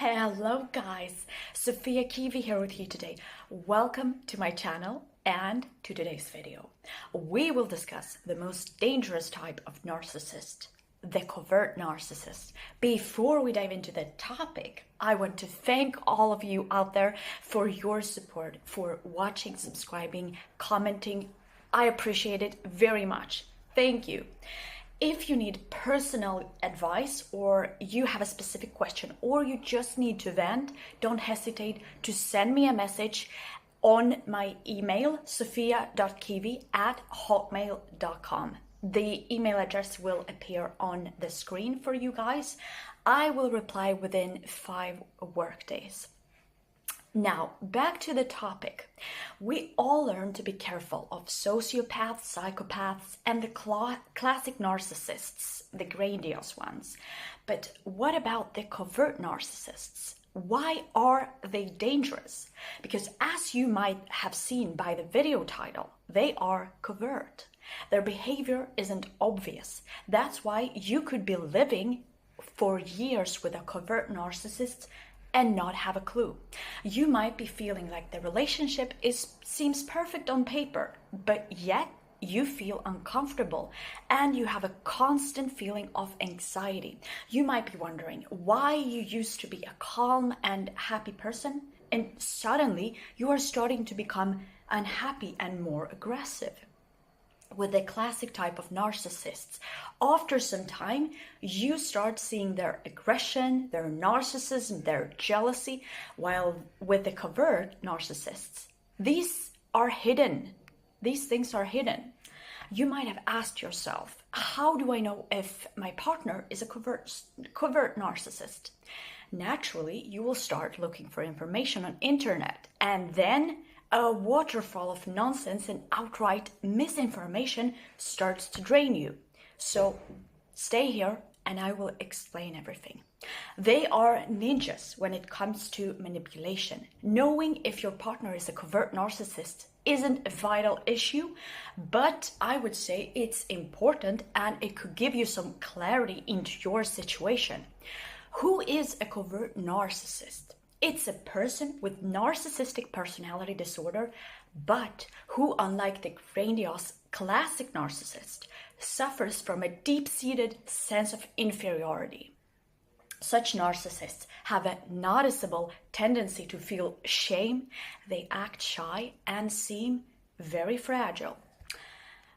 Hello guys, Sophia Kiwi here with you today. Welcome to my channel and to today's video. We will discuss the most dangerous type of narcissist, the covert narcissist. Before we dive into the topic, I want to thank all of you out there for your support, for watching, subscribing, commenting. I appreciate it very much. Thank you. If you need personal advice or you have a specific question or you just need to vent, don't hesitate to send me a message on my email, sophia.kiwi@hotmail.com. The email address will appear on the screen for you guys. I will reply within 5 workdays. Now, back to the topic. We all learn to be careful of sociopaths, psychopaths, and the classic narcissists, the grandiose ones. But what about the covert narcissists? Why are they dangerous? Because as you might have seen by the video title, they are covert. Their behavior isn't obvious. That's why you could be living for years with a covert narcissist and not have a clue. You might be feeling like the relationship seems perfect on paper, but yet you feel uncomfortable and you have a constant feeling of anxiety. You might be wondering why you used to be a calm and happy person and suddenly you are starting to become unhappy and more aggressive. With the classic type of narcissists, after some time, you start seeing their aggression, their narcissism, their jealousy, while with the covert narcissists, these are hidden. These things are hidden. You might have asked yourself, how do I know if my partner is a covert narcissist? Naturally, you will start looking for information on internet, and then a waterfall of nonsense and outright misinformation starts to drain you. So stay here and I will explain everything. They are ninjas when it comes to manipulation. Knowing if your partner is a covert narcissist isn't a vital issue, but I would say it's important and it could give you some clarity into your situation. Who is a covert narcissist? It's a person with narcissistic personality disorder, but who, unlike the grandiose classic narcissist, suffers from a deep-seated sense of inferiority. Such narcissists have a noticeable tendency to feel shame, they act shy, and seem very fragile.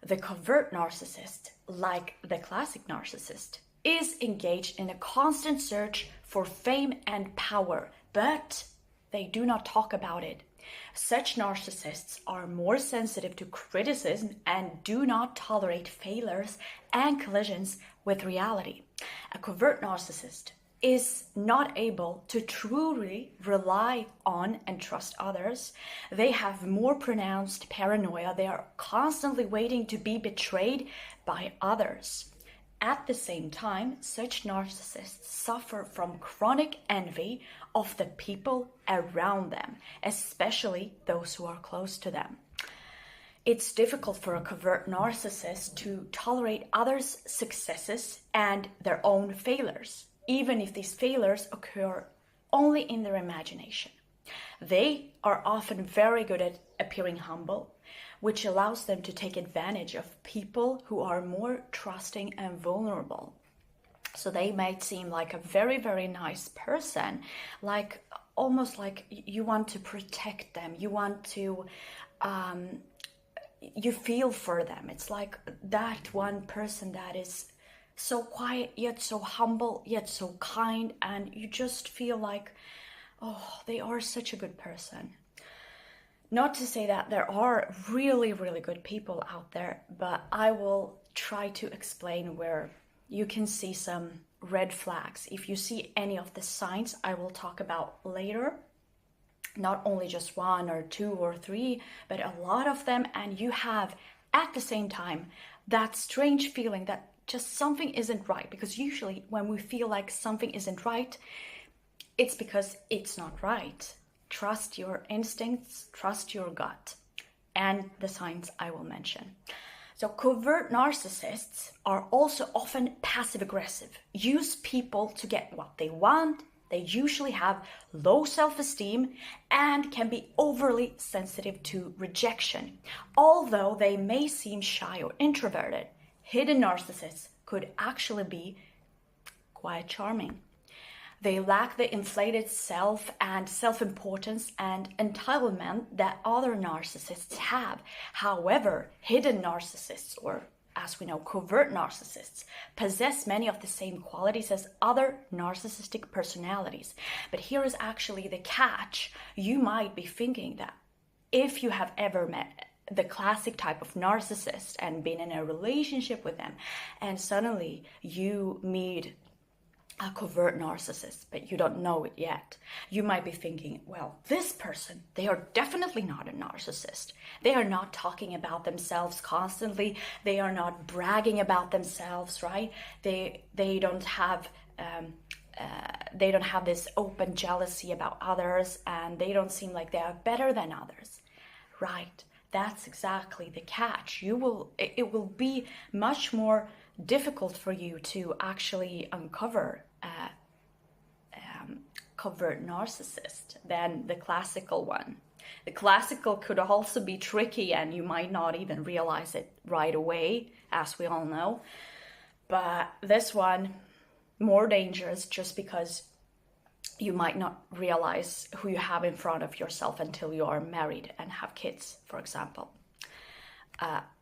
The covert narcissist, like the classic narcissist, is engaged in a constant search for fame and power, but they do not talk about it. Such narcissists are more sensitive to criticism and do not tolerate failures and collisions with reality. A covert narcissist is not able to truly rely on and trust others. They have more pronounced paranoia. They are constantly waiting to be betrayed by others. At the same time, such narcissists suffer from chronic envy of the people around them, especially those who are close to them. It's difficult for a covert narcissist to tolerate others' successes and their own failures, even if these failures occur only in their imagination. They are often very good at appearing humble, which allows them to take advantage of people who are more trusting and vulnerable. So they might seem like a very, very nice person, like almost like you want to protect them. You want to, you feel for them. It's like that one person that is so quiet, yet so humble, yet so kind. And you just feel like, oh, they are such a good person. Not to say that there are really, really good people out there, but I will try to explain where you can see some red flags. If you see any of the signs I will talk about later, not only just 1 or 2 or 3, but a lot of them, and you have at the same time that strange feeling that just something isn't right, because usually when we feel like something isn't right, it's because it's not right. Trust your instincts, trust your gut, and the signs I will mention. So covert narcissists are also often passive-aggressive, use people to get what they want, They usually have low self-esteem and can be overly sensitive to rejection. Although they may seem shy or introverted, hidden narcissists could actually be quite charming. They lack the inflated self and self-importance and entitlement that other narcissists have. However, hidden narcissists, or as we know, covert narcissists, possess many of the same qualities as other narcissistic personalities. But here is actually the catch. You might be thinking that if you have ever met the classic type of narcissist and been in a relationship with them, and suddenly you meet a covert narcissist, but you don't know it yet, you might be thinking, well, this person, they are definitely not a narcissist. They are not talking about themselves constantly. They are not bragging about themselves, right? They don't have this open jealousy about others, and they don't seem like they are better than others, right? That's exactly the catch. It will be much more difficult for you to actually uncover covert narcissist than the classical one. The classical could also be tricky, and you might not even realize it right away, as we all know. But this one, more dangerous, just because you might not realize who you have in front of yourself until you are married and have kids, for example.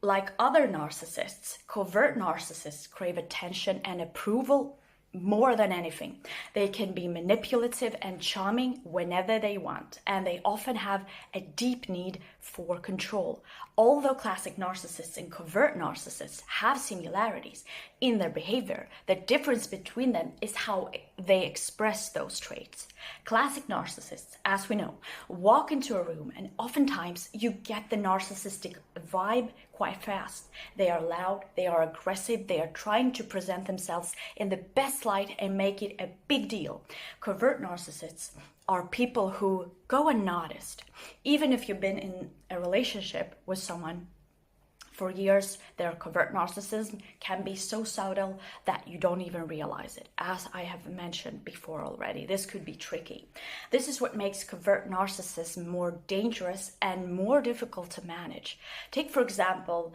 Like other narcissists, covert narcissists crave attention and approval more than anything. They can be manipulative and charming whenever they want, and they often have a deep need for control. Although classic narcissists and covert narcissists have similarities in their behavior, the difference between them is how they express those traits. Classic narcissists, as we know, walk into a room, and oftentimes you get the narcissistic vibe quite fast. They are loud, they are aggressive, they are trying to present themselves in the best light and make it a big deal. Covert narcissists are people who go unnoticed. Even if you've been in a relationship with someone for years, their covert narcissism can be so subtle that you don't even realize it. As I have mentioned before already, this could be tricky. This is what makes covert narcissism more dangerous and more difficult to manage. Take, for example,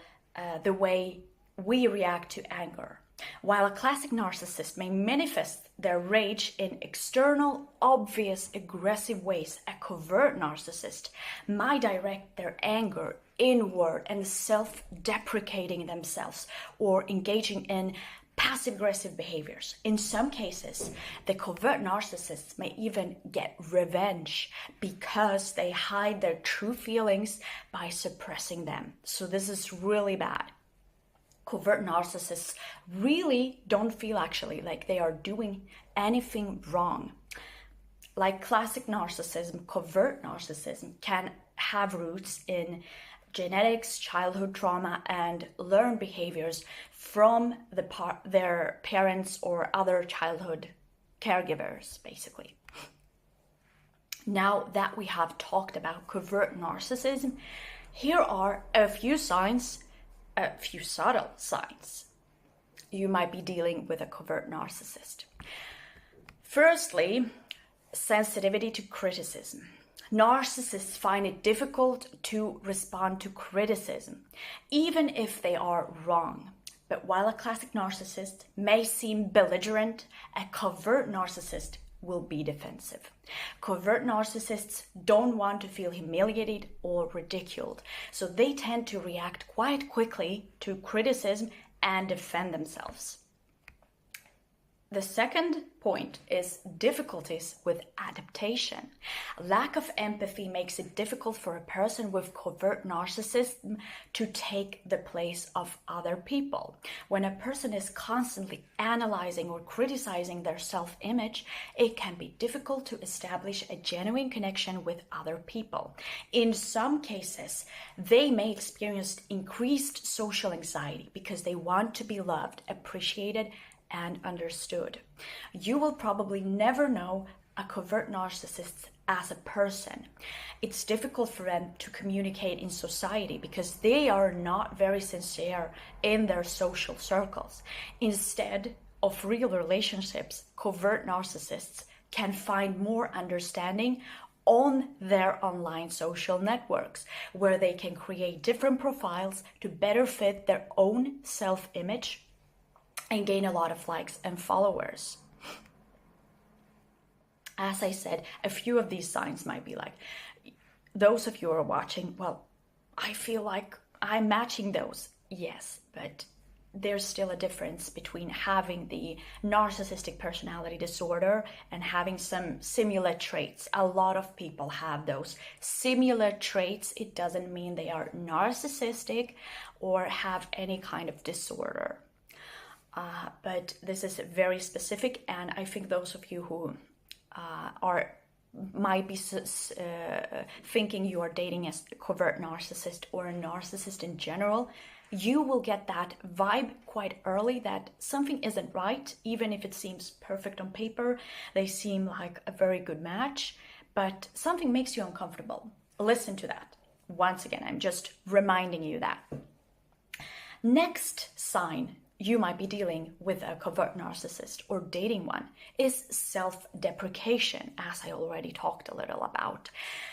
the way we react to anger. While a classic narcissist may manifest their rage in external, obvious, aggressive ways, a covert narcissist might direct their anger inward and self-deprecating themselves or engaging in passive-aggressive behaviors. In some cases, the covert narcissists may even get revenge because they hide their true feelings by suppressing them. So this is really bad. Covert narcissists really don't feel actually like they are doing anything wrong. Like classic narcissism, covert narcissism can have roots in genetics, childhood trauma, and learned behaviors from their parents or other childhood caregivers, basically. Now that we have talked about covert narcissism, here are a few subtle signs you might be dealing with a covert narcissist. Firstly, sensitivity to criticism. Narcissists find it difficult to respond to criticism, even if they are wrong. But while a classic narcissist may seem belligerent, a covert narcissist will be defensive. Covert narcissists don't want to feel humiliated or ridiculed, so they tend to react quite quickly to criticism and defend themselves. The second point is difficulties with adaptation. Lack of empathy makes it difficult for a person with covert narcissism to take the place of other people. When a person is constantly analyzing or criticizing their self-image, it can be difficult to establish a genuine connection with other people. In some cases, they may experience increased social anxiety because they want to be loved, appreciated, and understood. You will probably never know a covert narcissist as a person. It's difficult for them to communicate in society because they are not very sincere in their social circles. Instead of real relationships, covert narcissists can find more understanding on their online social networks, where they can create different profiles to better fit their own self-image and gain a lot of likes and followers. As I said, a few of these signs might be like, those of you who are watching, well, I feel like I'm matching those. Yes, but there's still a difference between having the narcissistic personality disorder and having some similar traits. A lot of people have those similar traits. It doesn't mean they are narcissistic or have any kind of disorder. But this is very specific, and I think those of you who might be thinking you are dating a covert narcissist or a narcissist in general, you will get that vibe quite early that something isn't right, even if it seems perfect on paper. They seem like a very good match, but something makes you uncomfortable. Listen to that. Once again, I'm just reminding you that. Next sign you might be dealing with a covert narcissist or dating one is self-deprecation, as I already talked a little about.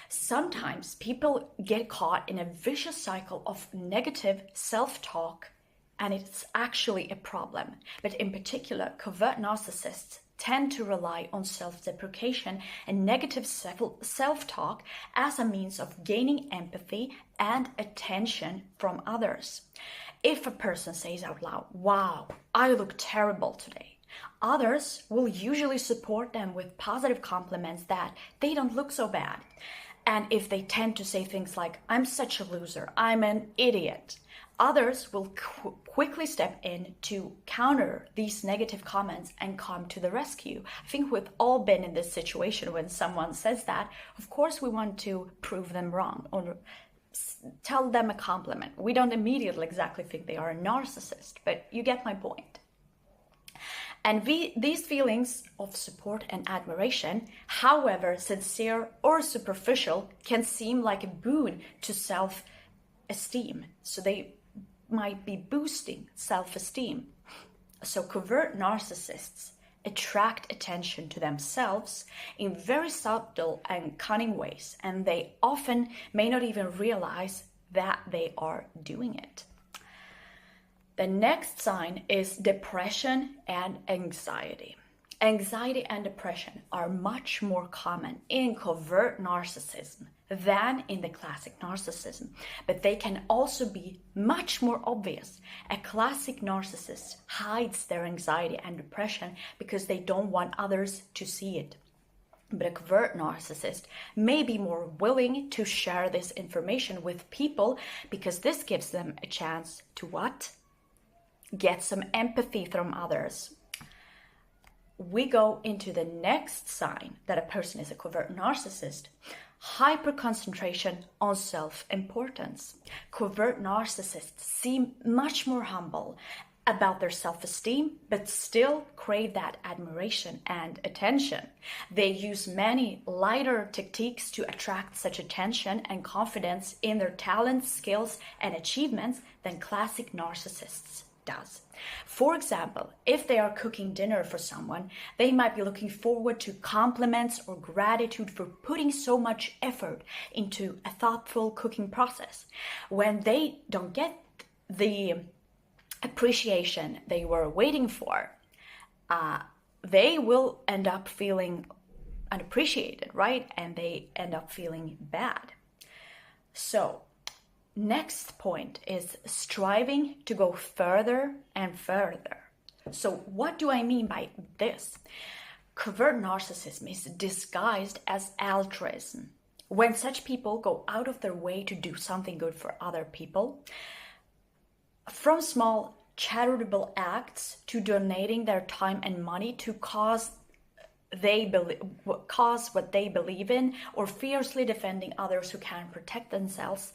Sometimes people get caught in a vicious cycle of negative self-talk, and it's actually a problem. But in particular, covert narcissists tend to rely on self-deprecation and negative self-talk as a means of gaining empathy and attention from others. If a person says out loud, "Wow, I look terrible today," others will usually support them with positive compliments that they don't look so bad. And if they tend to say things like, "I'm such a loser, I'm an idiot," others will quickly step in to counter these negative comments and come to the rescue. I think we've all been in this situation when someone says that. Of course, we want to prove them wrong or tell them a compliment. We don't immediately exactly think they are a narcissist, but you get my point. And these feelings of support and admiration, however sincere or superficial, can seem like a boon to self-esteem. So they might be boosting self-esteem. So covert narcissists attract attention to themselves in very subtle and cunning ways, and they often may not even realize that they are doing it. The next sign is depression and anxiety. Anxiety and depression are much more common in covert narcissism than in the classic narcissism, but they can also be much more obvious. A classic narcissist hides their anxiety and depression because they don't want others to see it. But a covert narcissist may be more willing to share this information with people because this gives them a chance to what? Get some empathy from others. We go into the next sign that a person is a covert narcissist. Hyperconcentration on self-importance. Covert narcissists seem much more humble about their self-esteem, but still crave that admiration and attention. They use many lighter techniques to attract such attention and confidence in their talents, skills, and achievements than classic narcissists does. For example, if they are cooking dinner for someone, they might be looking forward to compliments or gratitude for putting so much effort into a thoughtful cooking process. When they don't get the appreciation they were waiting for, they will end up feeling unappreciated, right? And they end up feeling bad. So, next point is striving to go further and further. So what do I mean by this? Covert narcissism is disguised as altruism. When such people go out of their way to do something good for other people, from small charitable acts to donating their time and money to cause what they believe in, or fiercely defending others who can't protect themselves,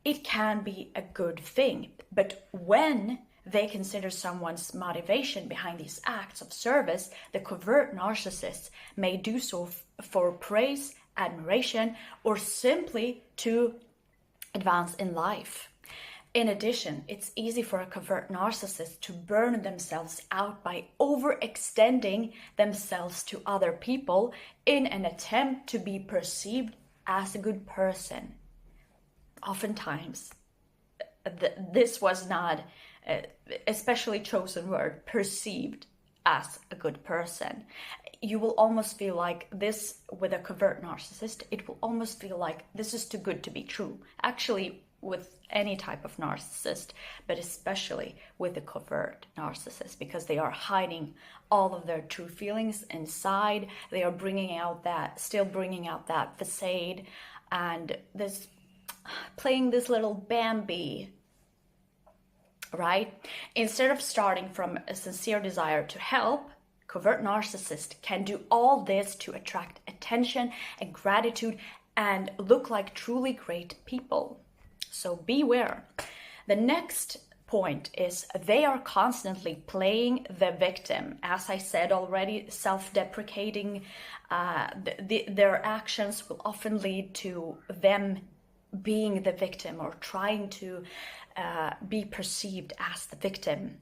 it can be a good thing. But when they consider someone's motivation behind these acts of service, the covert narcissists may do so for praise, admiration, or simply to advance in life. In addition, it's easy for a covert narcissist to burn themselves out by overextending themselves to other people in an attempt to be perceived as a good person. Oftentimes, this was not especially chosen word, perceived as a good person. You will almost feel like this with a covert narcissist, it will almost feel like this is too good to be true. Actually, with any type of narcissist, but especially with the covert narcissist, because they are hiding all of their true feelings inside. They are still bringing out that facade, and this playing this little Bambi, right? Instead of starting from a sincere desire to help, covert narcissist can do all this to attract attention and gratitude and look like truly great people. So beware. The next point is they are constantly playing the victim. As I said already, self-deprecating. Their actions will often lead to them being the victim or trying to be perceived as the victim.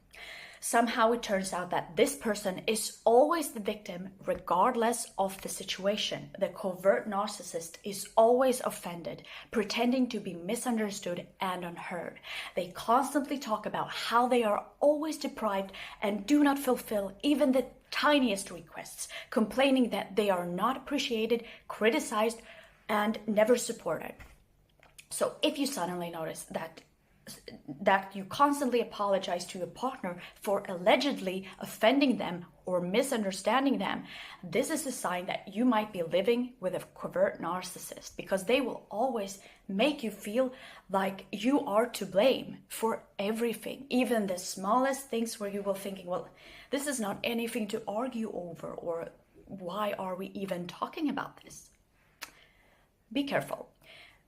Somehow it turns out that this person is always the victim regardless of the situation. The covert narcissist is always offended, pretending to be misunderstood and unheard. They constantly talk about how they are always deprived and do not fulfill even the tiniest requests, complaining that they are not appreciated, criticized, and never supported. So if you suddenly notice that you constantly apologize to your partner for allegedly offending them or misunderstanding them, this is a sign that you might be living with a covert narcissist, because they will always make you feel like you are to blame for everything, even the smallest things where you will thinking, well, this is not anything to argue over, or why are we even talking about this? Be careful.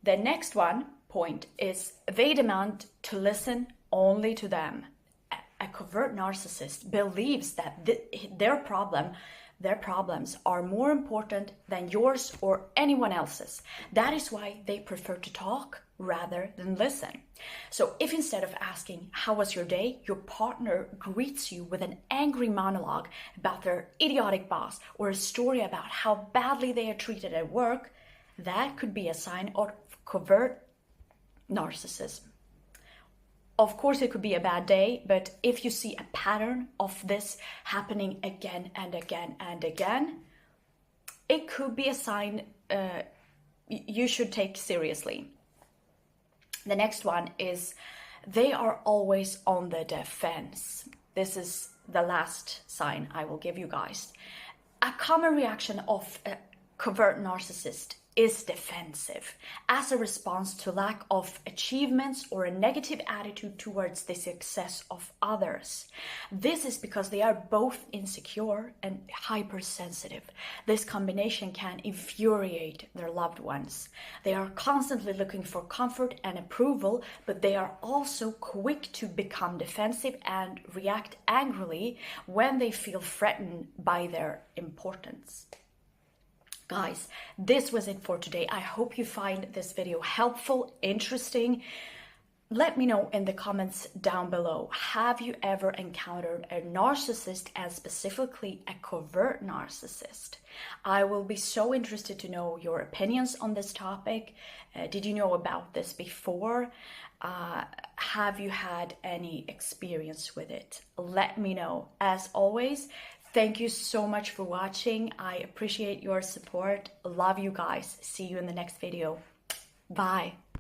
The next point is they demand to listen only to them. A covert narcissist believes that their problems are more important than yours or anyone else's. That is why they prefer to talk rather than listen. So if instead of asking, how was your day, your partner greets you with an angry monologue about their idiotic boss or a story about how badly they are treated at work, that could be a sign of covert narcissism. Of course, it could be a bad day, but if you see a pattern of this happening again and again and again, it could be a sign you should take seriously. The next one is they are always on the defense. This is the last sign I will give you guys. A common reaction of a covert narcissist is defensive as a response to lack of achievements or a negative attitude towards the success of others. This is because they are both insecure and hypersensitive. This combination can infuriate their loved ones. They are constantly looking for comfort and approval, but they are also quick to become defensive and react angrily when they feel threatened by their importance. Guys, this was it for today. I hope you find this video helpful, interesting. Let me know in the comments down below. Have you ever encountered a narcissist, and specifically a covert narcissist? I will be so interested to know your opinions on this topic. Did you know about this before? Have you had any experience with it? Let me know. As always, thank you so much for watching. I appreciate your support. Love you guys. See you in the next video. Bye.